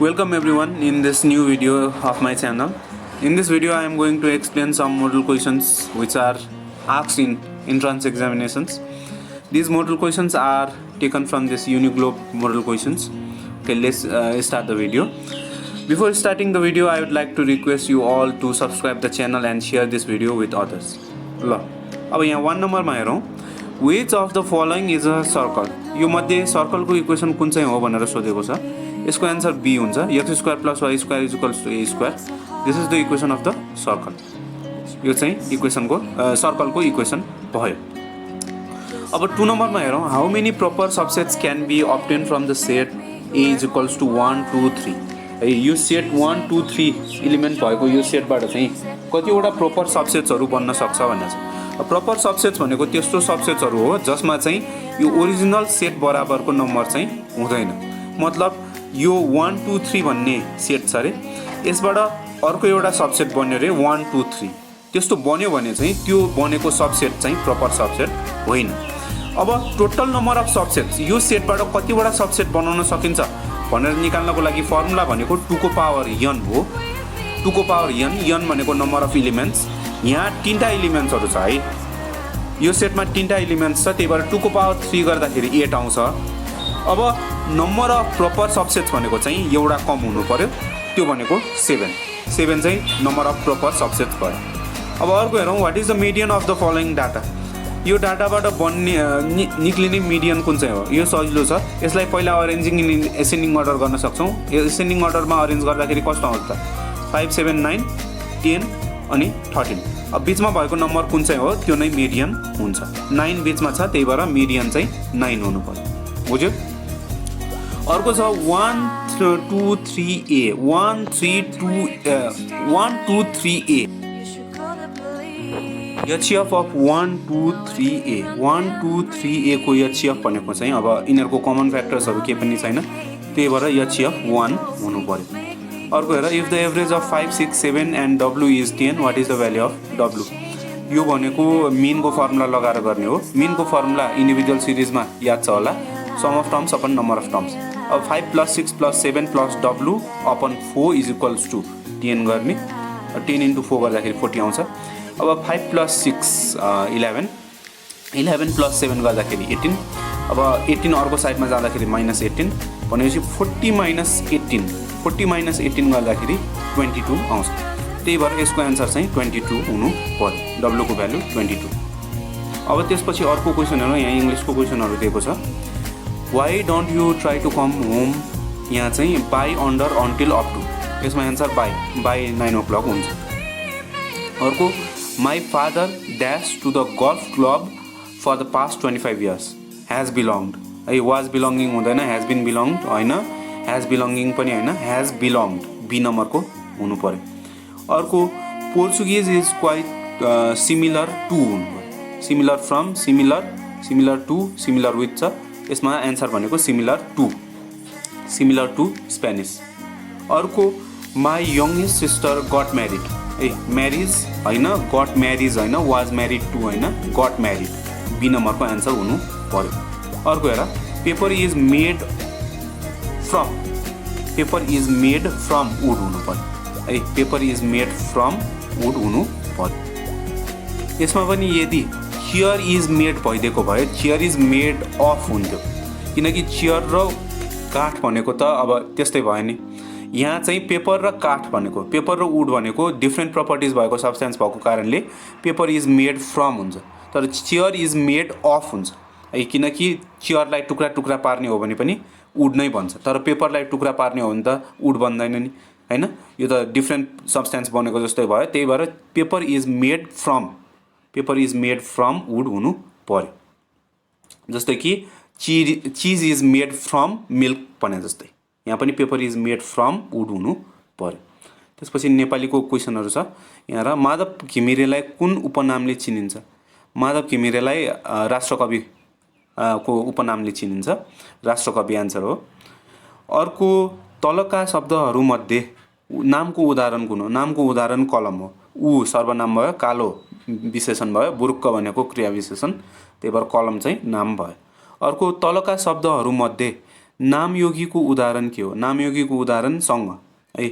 Welcome everyone in this new video of my channel. In this video I am going to explain some model questions which are asked in entrance examinations. These model questions are taken from this Uniglobe model questions. Okay, let's start the video. Before starting the video, I would like to request you all to subscribe the channel and share this video with others. ल अब यहाँ 1 नम्बरमा हेरौँ. Which of the following is a circle? यो मध्ये सर्कलको equation कुन चाहिँ हो भनेर सोधेको छ. यसको आन्सर बी हुन्छ. x² + y² = a². This is the equation of the circle. यो चाहिँ इक्वेसनको सर्कलको इक्वेसन भयो. अब 2 नम्बरमा हेरौँ. How many proper subsets can be obtain from the set a = 1 2 3. है यो सेट 1 2 3 एलिमेन्ट भएको यो सेटबाट चाहिँ कतिवटा प्रपर सबसेट्सहरू बन्न सक्छ भनेर छ. प्रपर सबसेट्स भनेको त्यस्तो सबसेट्सहरू हो जसमा चाहिँ यो ओरिजिनल सेट बराबरको नम्बर चाहिँ हुँदैन. मतलब यो 1 2 3 भन्ने सेट छ अरे, यसबाट अर्को एउटा सबसेट बन्यो अरे 1 2 3. त्यस्तो बन्यो भने चाहिँ त्यो बनेको सबसेट चाहिँ प्रपर सबसेट होइन. अब टोटल नम्बर अफ सबसेट्स यो सेटबाट कतिवटा सबसेट बनाउन सकिन्छ भनेर निकाल्नको लागि फर्मुला भनेको 2 को पावर n हो. 2 को पावर n भनेको नम्बर अफ एलिमेन्ट्स. यहाँ 3टा एलिमेन्ट्सहरू छ है. यो सेटमा 3टा एलिमेन्ट्स छ, त्यही भएर 2 को पावर 3 गर्दाखेरि 8 आउँछ. अब नम्बर अफ प्रपर सबसेट्स भनेको चाहिँ एउटा कम हुनु पर्यो, त्यो भनेको 7. 7 चाहिँ नम्बर अफ प्रपर सबसेट्स भयो. अब अर्को हेरौँ. What is the median of the following data. यो डाटाबाट बन्ने निक्लिने मिडियन कुन चाहिँ हो. यो सजिलो छ. यसलाई पहिला अरेन्जिङ इन एसेन्डिङ अर्डर गर्न सक्छौँ. एसेन्डिङ अर्डरमा अरेन्ज गर्दाखेरि कस्तो आउँछ त 5 7 9 10 अनि 13. अब बिचमा भएको नम्बर कुन चाहिँ हो त्यो नै मिडियन हुन्छ. 9 बिचमा छ, त्यही भएर मिडियन चाहिँ 9 हुनु पर्यो. बुझ्यो. अर्को छ 1 2 3a 1 2 3a. HCF of 1 2 3a 1 2 3a को HCF भनेको चाहिँ अब यिनीहरूको कमन फ्याक्टर्सहरू केही पनि छैन, त्यही भएर HCF 1 हुनु पर्यो. अर्को हेर. If the average of 5 6 7 and W is 10, what is the value of W. यो भनेको मिनको फर्मुला लगाएर गर्ने हो. मिनको फर्मुला इन्डिभिजुअल सिरिजमा याद छ होला. Sum of terms upon number of terms. अब 5 + 6 + 7 + W अपन 4 = 10 गर्ने. 10 × 4 गर्दाखेरि 40 आउँछ. अब 5 + 6 11 11 + 7 गर्दाखेरि 18. अब 18 अर्को साइडमा जाँदाखेरि -18 भनेपछि 40 - 18 40 - 18 गर्दाखेरि 22 आउँछ. त्यही भएर यसको एन्सर चाहिँ 22 हुनु पर्यो. W को भ्यालु 22. अब त्यसपछि अर्को क्वेसन हेरौँ. यहाँ इङ्ग्लिसको क्वेसनहरू दिएको छ. Why don't you try to come home. यहाँ चाहिँ by under until up to. यसमा एन्सर बाई 9 o'clock हुन्छ. अर्को my father dash to the golf club for the past 25 years. Has belonged. He was belonging हुँदैन, ह्याज बिन बिलोङ्ड होइन, ह्याज belonging पनि होइन, ह्याज बिलोङ्ड be नम्बरको हुनु पर्यो. अर्को Portuguese is quite similar to हुनु पर्यो. Similar from, similar to, similar with छ. यसमा एन्सर भनेको सिमिलर टु स्पेनिस. अर्को my youngest sister got married. A marriage होइन, गट म्यारिज होइन, वाज म्यारिड टु होइन, गट म्यारिड. बी नम्बरको एन्सर हुनु पर्यो. अर्को हेर. Paper is made from wood हुनु पर्यो. है paper is made from wood हुनु पर्यो. यसमा पनि यदि चियर इज मेड भइदिएको भए चियर इज मेड अफ हुन्थ्यो, किनकि चियर र काठ भनेको त अब त्यस्तै भयो नि. यहाँ चाहिँ पेपर र काठ भनेको, पेपर र वुड भनेको डिफ्रेन्ट प्रपर्टिज भएको सब्सटेन्स भएको कारणले पेपर इज मेड फ्रम हुन्छ, तर चियर इज मेड अफ हुन्छ. है किनकि चियरलाई टुक्रा टुक्रा पार्ने हो भने पनि वुड नै बन्छ, तर पेपरलाई टुक्रा पार्ने हो भने त वुड बन्दैन नि होइन. यो त डिफ्रेन्ट सब्सटेन्स बनेको जस्तै भयो. त्यही भएर paper is made from wood हुनु पर्यो. जस्तै कि चिज इज मेड फ्रम मिल्क भने जस्तै यहाँ पनि paper is made from wood हुनु पर्यो. त्यसपछि नेपालीको क्वेसनहरू छ. यहाँ र माधव घिमिरेलाई कुन उपनामले चिनिन्छ. माधव घिमिरेलाई राष्ट्रकवि को उपनामले चिनिन्छ. राष्ट्रकवि एन्सर हो. अर्को तलका शब्दहरूमध्ये नामको उदाहरण कुन हो. नामको उदाहरण कलम हो. ऊ सर्वनाम भयो, कालो विशेषण भयो, बुरुक्क भनेको क्रिया विशेषण, त्यही भएर कलम चाहिँ नाम भयो. अर्को तलका शब्दहरूमध्ये नामयोगीको उदाहरण के हो? नामयोगीको उदाहरण सँग है।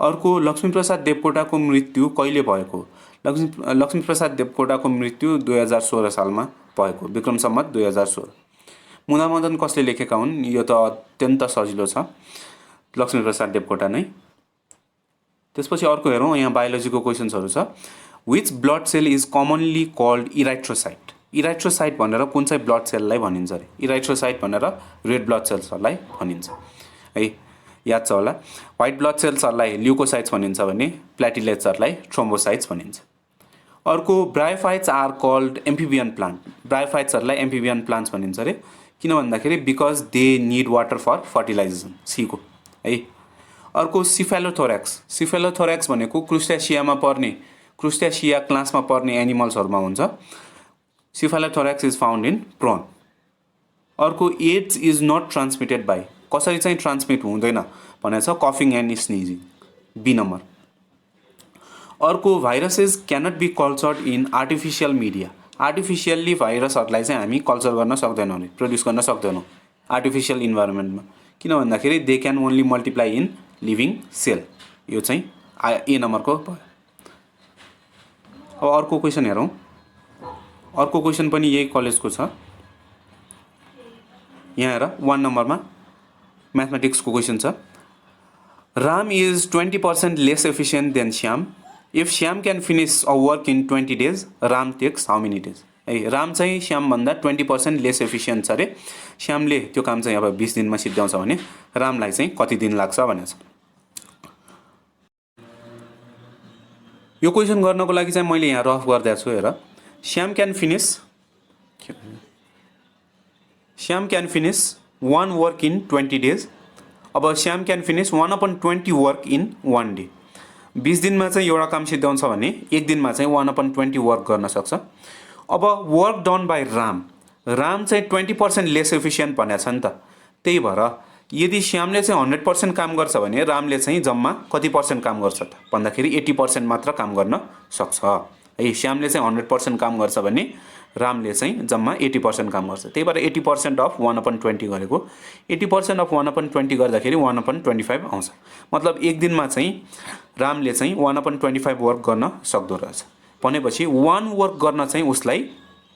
अर्को लक्ष्मीप्रसाद देवकोटाको मृत्यु कहिले भएको? लक्ष्मीप्रसाद देवकोटाको मृत्यु 2016 सालमा भएको, विक्रम सम्वत 2016। मुनामदन कसले लेखेका हुन्? यो त अत्यन्त सजिलो छ, लक्ष्मीप्रसाद देवकोटा नै। त्यसपछि अर्को हेरौँ, यहाँ बायोलोजीको क्वेसन्सहरू छ। Which blood cell is commonly called erythrocyte? Erythrocyte भनेर कुन चाहिँ ब्लड सेललाई भनिन्छ अरे? इराइथ्रोसाइट भनेर रेड ब्लड सेल्सहरूलाई भनिन्छ है, याद छ होला। व्हाइट ब्लड सेल्सहरूलाई ल्युकोसाइट्स भनिन्छ भने प्लेटिलेट्सहरूलाई थ्रोम्बोसाइट्स भनिन्छ। अर्को bryophytes are called amphibian plant. ब्रायोफाइट्सहरूलाई एम्फिबियन प्लान्ट्स भनिन्छ अरे, किन भन्दाखेरि because they need water for fertilisation, सीको है। अर्को सिफेलोथोरेक्स। सिफेलोथोरेक्स भनेको क्रुस्टेसियामा पर्ने, क्रुस्टेसिया क्लासमा पर्ने एनिमल्सहरूमा हुन्छ। Cephalothorax is found in prawn. अर्को AIDS is not transmitted by. कसरी चाहिँ ट्रान्समिट हुँदैन भनेको छ? कफिङ एन्ड स्निजिङ, बी नम्बर। अर्को viruses cannot be cultured in artificial media. Artificially भाइरसहरूलाई चाहिँ हामी कल्चर गर्न सक्दैनौँ, प्रड्युस गर्न सक्दैनौँ आर्टिफिसियल इन्भाइरोमेन्टमा, किन भन्दाखेरि they can only multiply in living cell. यो चाहिँ ए नम्बरको भयो। अब अर्को क्वेसन हेरौँ। अर्को क्वेसन पनि यही कलेजको छ। यहाँ हेर, 1 नम्बरमा म्याथमेटिक्सको क्वेसन छ। Ram is 20% less efficient than Shyam. If Shyam can finish a work in 20 days, Ram takes how many days? है, राम चाहिँ श्यामभन्दा 20% लेस एफिसिएन्ट छ अरे। श्यामले त्यो काम चाहिँ अब 20 दिनमा सिद्ध्याउँछ भने रामलाई चाहिँ कति दिन लाग्छ भनेको छ। यो क्वेसन गर्नको लागि चाहिँ मैले यहाँ रफ गरिदिएको छु। हेर, Shyam can finish 1 work in 20 days। अब Shyam can finish 1/20 work in 1 day। 20 दिनमा चाहिँ एउटा काम सिद्ध्याउँछ भने 1 दिनमा चाहिँ 1/20 वर्क गर्न सक्छ। अब वर्क डन बाई राम चाहिँ 20% लेस एफिसिएन्ट भनेको छ नि त। त्यही भएर यदि श्यामले चाहिँ 100% काम गर्छ भने रामले चाहिँ जम्मा कति पर्सेन्ट काम गर्छ त भन्दाखेरि 80% मात्र काम गर्न सक्छ है। श्यामले चाहिँ 100% काम गर्छ भने रामले चाहिँ जम्मा 80% काम गर्छ। त्यही भएर 80% अफ 1/20 गरेको, 80% अफ 1/20 गर्दाखेरि 1/25 आउँछ। मतलब 1 दिनमा चाहिँ रामले चाहिँ 1/25 वर्क गर्न सक्दो रहेछ। भनेपछि 1 वर्क गर्न चाहिँ उसलाई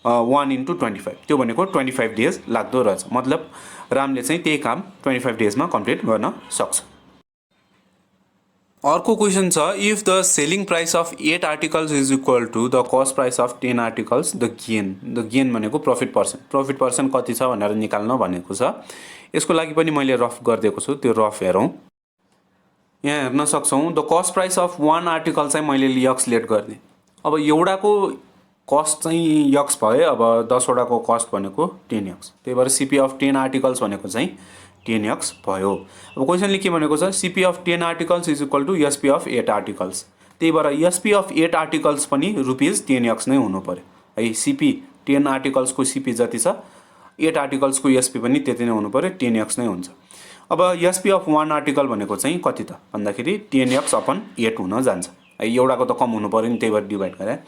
1/25, त्यो भनेको 25 days लाग्दो रहेछ। मतलब रामले चाहिँ त्यही काम 25 daysमा कम्प्लिट गर्न सक्छ। अर्को क्वेसन छ, if the selling price of 8 articles is equal to the cost price of 10 articles, the gain भनेको प्रफिट पर्सेन्ट कति छ भनेर निकाल्न भनेको छ। यसको लागि पनि मैले रफ गरिदिएको छु, त्यो रफ हेरौँ। यहाँ हेर्न सक्छौँ, the cost price of 1 article चाहिँ मैले यक्स लेट गरिदिएँ। अब एउटाको कस्ट चाहिँ यक्स भयो, अब 10 वटाको कस्ट भनेको 10x। त्यही भएर सिपी अफ 10 आर्टिकल्स भनेको चाहिँ 10x भयो। अब क्वेसनले के भनेको छ? CP of 10 articles is equal to SP of 8 articles. त्यही भएर एसपी अफ 8 आर्टिकल्स पनि ₹10x नै हुनु पर्यो है। सिपी 10 आर्टिकल्सको सिपी जति छ, 8 आर्टिकल्सको एसपी पनि त्यति नै हुनु पर्यो, 10x नै हुन्छ। अब एसपी अफ 1 आर्टिकल भनेको चाहिँ कति त भन्दाखेरि 10x/8 हुन जान्छ है। एउटाको त कम हुनु पर्यो नि, त्यही भएर डिभाइड गरे।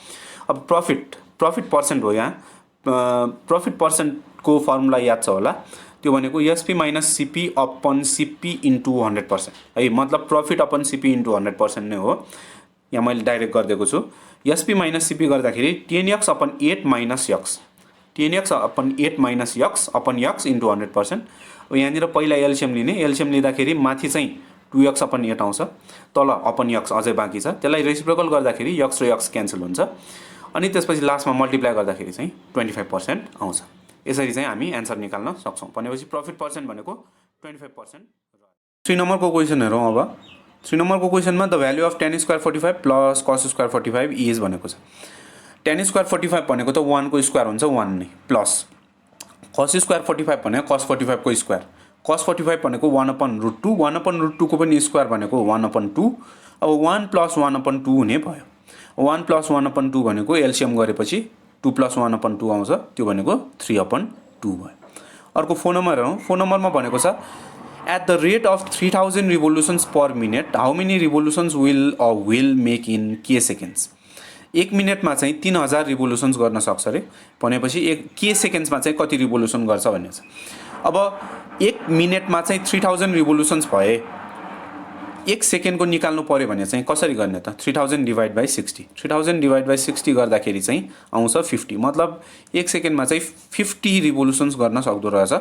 अब प्रफिट पर्सेन्ट हो। यहाँ प्रफिट पर्सेन्टको फर्मुला याद छ होला, त्यो भनेको SP minus CP upon CP into 100% है। मतलब प्रफिट अपन सिपी इन्टु 100% नै हो। यहाँ मैले डाइरेक्ट गरिदिएको छु। एसपी माइनस सिपी गर्दाखेरि 10x/8 minus x, 10x/8 minus x upon x into 100%। अब यहाँनिर पहिला एलसिएम लिने, एलसिएम लिँदाखेरि माथि चाहिँ 2x/8 आउँछ, तल अपन यक्स अझै बाँकी छ। त्यसलाई रेसिप्रोकल गर्दाखेरि यक्स र यक्स क्यान्सल हुन्छ, अनि त्यसपछि लास्टमा मल्टिप्लाई गर्दाखेरि चाहिँ 25% आउँछ। यसरी चाहिँ हामी एन्सर निकाल्न सक्छौँ। भनेपछि प्रफिट पर्सेन्ट भनेको 25%। 3 नम्बरको क्वेसन हेरौँ। अब 3 नम्बरको क्वेसनमा the value of tan square 45 plus cos square 45 is भनेको छ। tan स्क्वायर 45 भनेको त 1 को स्क्वायर हुन्छ, 1 नै, प्लस cos स्क्वायर 45 भनेको cos 45 को स्क्वायर, cos 45 भनेको 1/√2, 1/√2 को पनि स्क्वायर भनेको 1/2। अब 1 + 1/2 हुने भयो। 1 + 1/2 भनेको एलसिएम गरेपछि 2 + 1/2 आउँछ, त्यो भनेको 3/2 भयो। अर्को 4 नम्बर हेरौँ। 4 नम्बरमा भनेको छ at the rate of 3000 revolutions per minute how many revolutions will a wheel make in k seconds. 1 मिनटमा चाहिँ 3000 रिभोल्युसन्स गर्न सक्छ अरे। भनेपछि 1 के सेकेन्ड्समा चाहिँ कति रिभोल्युसन गर्छ भन्ने छ। अब 1 मिनेटमा चाहिँ 3000 रिभोल्युसन्स भए 1 सेकेन्डको निकाल्नु पर्यो भने चाहिँ कसरी गर्ने त 3000 डिभाइड बाई 60 3000 डिभाइड बाई 60 गर्दाखेरि चाहिँ आउँछ 50 मतलब 1 सेकेन्डमा चाहिँ 50 रिभोल्युसन्स गर्न सक्दो रहेछ।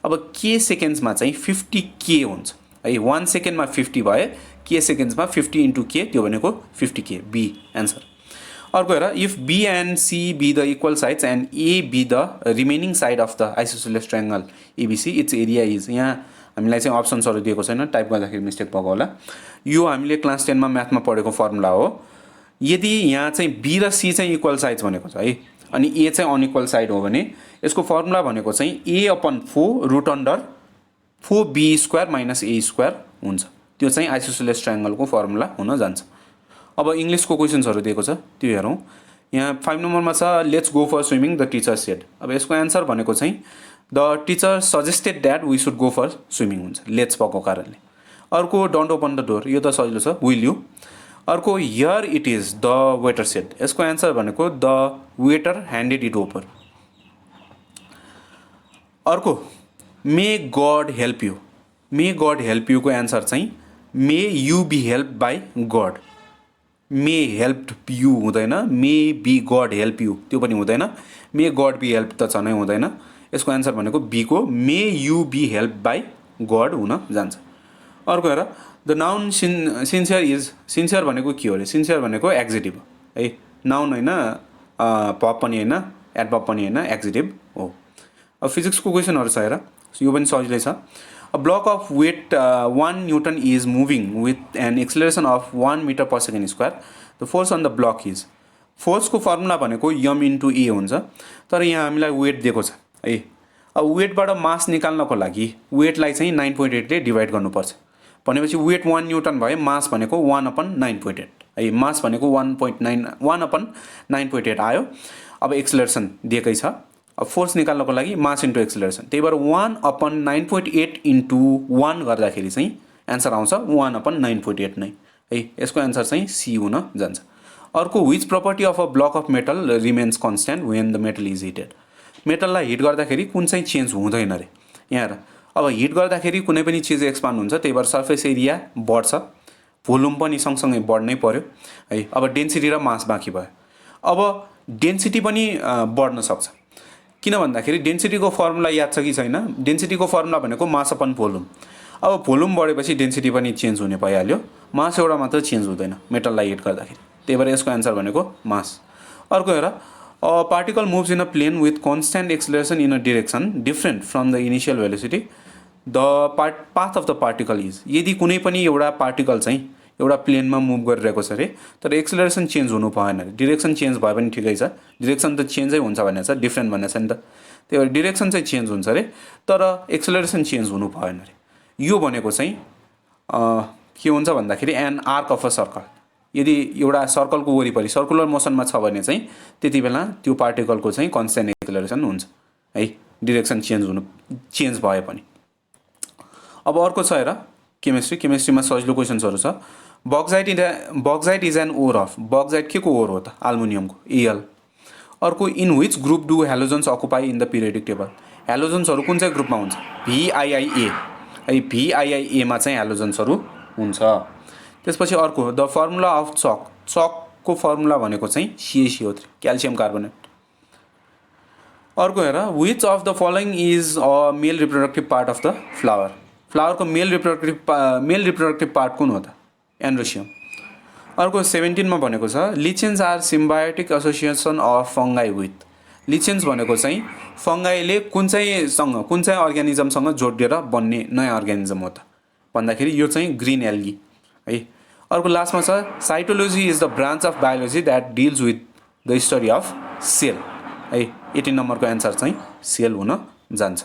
अब के सेकेन्ड्समा चाहिँ 50k हुन्छ है 1 सेकेन्डमा 50 भए के सेकेन्ड्समा 50 इन्टु के त्यो भनेको 50k बी एन्सर। अर्को हेर if B and C be the equal sides and A B the remaining side of the isosceles triangle ABC its area is यहाँ हामीलाई चाहिँ अप्सन्सहरू दिएको छैन टाइप गर्दाखेरि मिस्टेक भएको होला। यो हामीले क्लास 10 मा म्याथमा पढेको फर्मुला हो। यदि यहाँ चाहिँ बी र सी चाहिँ इक्वल साइड्स भनेको छ है अनि ए चाहिँ अनइक्वल साइड हो भने यसको फर्मुला भनेको चाहिँ a upon 4 root under 4b square minus a square हुन्छ। त्यो चाहिँ आइसोसेलेस ट्रायङ्गलको फर्मुला हुन जान्छ। अब इङ्ग्लिसको क्वेसन्सहरू दिएको छ त्यो हेरौँ। यहाँ 5 नम्बरमा छ let's go for swimming the teacher said. अब यसको एन्सर भनेको चाहिँ the teacher suggested that we should go for swimming हुन्छ लेट्स भएको कारणले। अर्को डोन्ट ओपन द डोर यो त सजिलो छ विल यु। अर्को here it is the waiter said यसको एन्सर भनेको the waiter handed it over. अर्को may God help you may God help युको एन्सर चाहिँ may you be help by God. May help you हुँदैन may be God help you त्यो पनि हुँदैन मे God be help त छ नै हुँदैन। यसको एन्सर भनेको बीको may you be help by God हुन जान्छ। अर्को हेर the noun sincere is sincere भनेको के हो अरे सिन्सियर भनेको एक्जेटिभ है नाउन होइन पप पनि होइन एडभर्ब पनि होइन एक्जेटिभ हो। अब फिजिक्सको क्वेसनहरू छ हेर यो पनि सजिलै छ। A block of weight 1 Newton is moving with an acceleration of 1 meter per second square. The force on the block is force को फर्मुला भनेको m into a हुन्छ तर यहाँ हामीलाई वेट दिएको छ है। अब वेटबाट मास निकाल्नको लागि वेटलाई चाहिँ 9.8 ले डिभाइड गर्नुपर्छ भनेपछि वेट 1 न्युटन भए मास भनेको 1/9.8 है मास भनेको 1/9.8 आयो। अब एक्सेलरेसन दिएकै छ अब फोर्स निकाल्नको लागि मास इन्टु एक्सेलरेसन त्यही भएर 1/9.8 इन्टु 1 गर्दाखेरि चाहिँ एन्सर आउँछ 1/9.8 नै है। यसको एन्सर चाहिँ सी हुन जान्छ। अर्को which property of a block of metal remains constant when the metal is heated मेटललाई हिट गर्दाखेरि कुन चाहिँ चेन्ज हुँदैन अरे। यहाँ हेर अब हिट गर्दाखेरि कुनै पनि चिज एक्सपान्ड हुन्छ त्यही भएर सर्फेस एरिया बढ्छ भोल्युम पनि सँगसँगै बढ्नै पर्यो है। अब डेन्सिटी र मास बाँकी भयो अब डेन्सिटी पनि बढ्न सक्छ किन भन्दाखेरि डेन्सिटीको फर्मुला याद छ कि छैन डेन्सिटीको फर्मुला भनेको मास अपन भोल्युम। अब भोल्युम बढेपछि डेन्सिटी पनि चेन्ज हुने भइहाल्यो मास एउटा मात्र चेन्ज हुँदैन मेटललाई हिट गर्दाखेरि त्यही भएर यसको एन्सर भनेको मास। अर्को हेर particle moves in a plane with constant acceleration in a direction different from the initial velocity the path of the particle is यदि कुनै पनि एउटा पार्टिकल चाहिँ एउटा प्लेनमा मुभ गरिरहेको छ अरे तर एक्सेलरेसन चेन्ज हुनु भएन अरे डिरेक्सन चेन्ज भए पनि ठिकै छ डिरेक्सन त चेन्जै हुन्छ भनेको छ डिफ्रेन्ट भनेको छ नि त त्यही भएर डिरेक्सन चाहिँ चेन्ज हुन्छ अरे तर एक्सेलरेसन चेन्ज हुनु भएन अरे। यो भनेको चाहिँ के हुन्छ भन्दाखेरि an arc of a circle यदि एउटा सर्कलको वरिपरि सर्कुलर मोसनमा छ भने चाहिँ त्यति बेला त्यो पार्टिकलको चाहिँ कन्स्ट्यान्ट एक्सेलरेसन हुन्छ है डिरेक्सन चेन्ज भए पनि। अब अर्को छ हेर केमिस्ट्रीमा सजिलो क्वेसन्सहरू छ। Bauxite is an ore of bauxite के को ओर हो त एल्युमिनियमको एल। अर्को in which group do halogens occupy in the periodic table हेलोजन्सहरू कुन चाहिँ ग्रुपमा हुन्छ VIIA है VIIA चाहिँ हेलोजन्सहरू हुन्छ। त्यसपछि अर्को द फर्मुला अफ चकको फर्मुला भनेको चाहिँ CaCO3 क्याल्सियम कार्बोनेट। अर्को हेर which of the following is a male reproductive part of the फ्लावरको मेल रिप्रोडक्टिभ पार्ट कुन हो त एन्ड्रोसियम। अर्को 17 मा भनेको छ lichens are symbiotic association of fungi with lichens भनेको चाहिँ फङ्गाईले कुन चाहिँ अर्ग्यानिजमसँग जोडिएर बन्ने नयाँ अर्ग्यानिजम हो त भन्दाखेरि यो चाहिँ ग्रीन एल्गी है। अर्को लास्टमा छ cytology is the branch of biology that deals with the study of cell है 18 नम्बरको एन्सर चाहिँ सेल हुन जान्छ।